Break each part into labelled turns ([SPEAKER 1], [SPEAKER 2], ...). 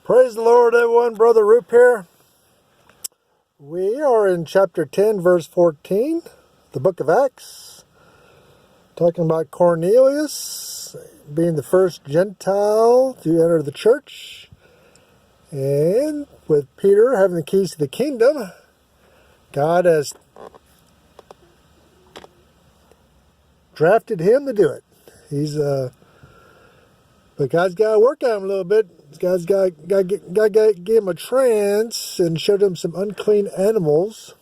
[SPEAKER 1] Praise the Lord, everyone. Brother Roop here. We are in chapter 10, verse 14, the book of Acts, talking about Cornelius being the first Gentile to enter the church, and with Peter having the keys to the kingdom, God has drafted him to do it. But God's got to work on him a little bit. God's got to give him a trance and showed him some unclean animals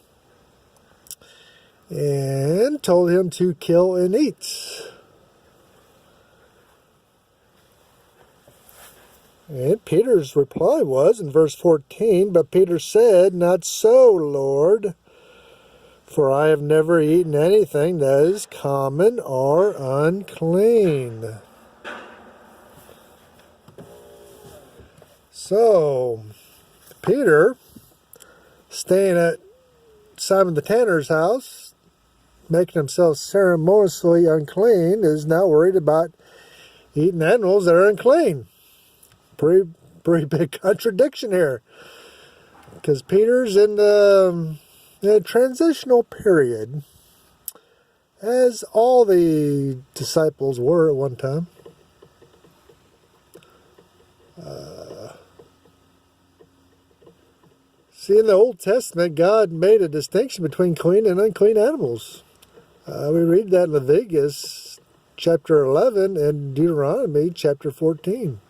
[SPEAKER 1] and told him to kill and eat. And Peter's reply was in verse 14, "But Peter said, 'Not so, Lord, for I have never eaten anything that is common or unclean.'" So, Peter, staying at Simon the Tanner's house, making himself ceremoniously unclean, is now worried about eating animals that are unclean. Pretty big contradiction here. Because Peter's in the transitional period, as all the disciples were at one time. See, in the Old Testament, God made a distinction between clean and unclean animals. We read that in Leviticus chapter 11 and Deuteronomy chapter 14.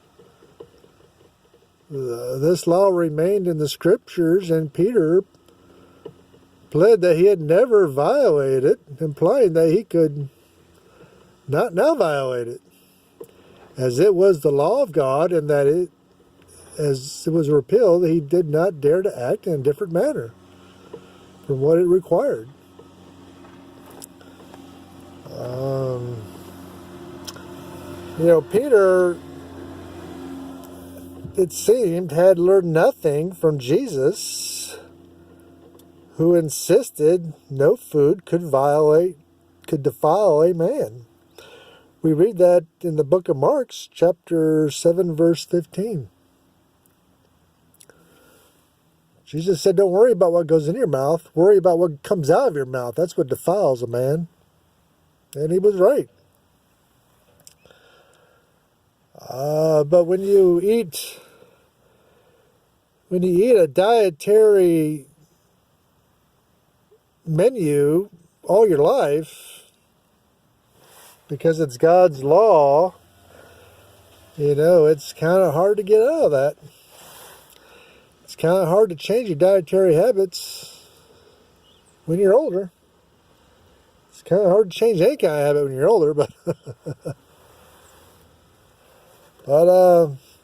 [SPEAKER 1] This law remained in the scriptures, and Peter pled that he had never violated it, implying that he could not now violate it, as it was the law of God, and that as it was repealed, he did not dare to act in a different manner from what it required. Peter, it seemed, had learned nothing from Jesus, who insisted no food could defile a man. We read that in the book of Mark, chapter 7, verse 15. Jesus said, "Don't worry about what goes in your mouth. Worry about what comes out of your mouth. That's what defiles a man." And he was right. But when you eat a dietary menu all your life, because it's God's law, it's kind of hard to get out of that. It's kind of hard to change your dietary habits when you're older. It's kind of hard to change any kind of habit when you're older, but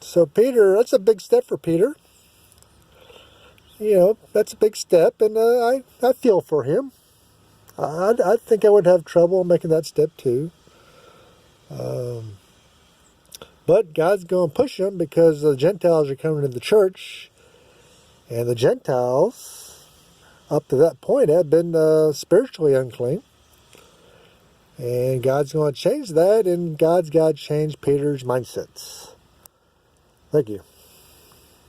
[SPEAKER 1] so Peter, that's a big step for Peter. That's a big step, and I feel for him. I think I would have trouble making that step too. But God's going to push him because the Gentiles are coming to the church, and the Gentiles, up to that point, had been spiritually unclean. And God's going to change that, and God's got to change Peter's mindsets. Thank you.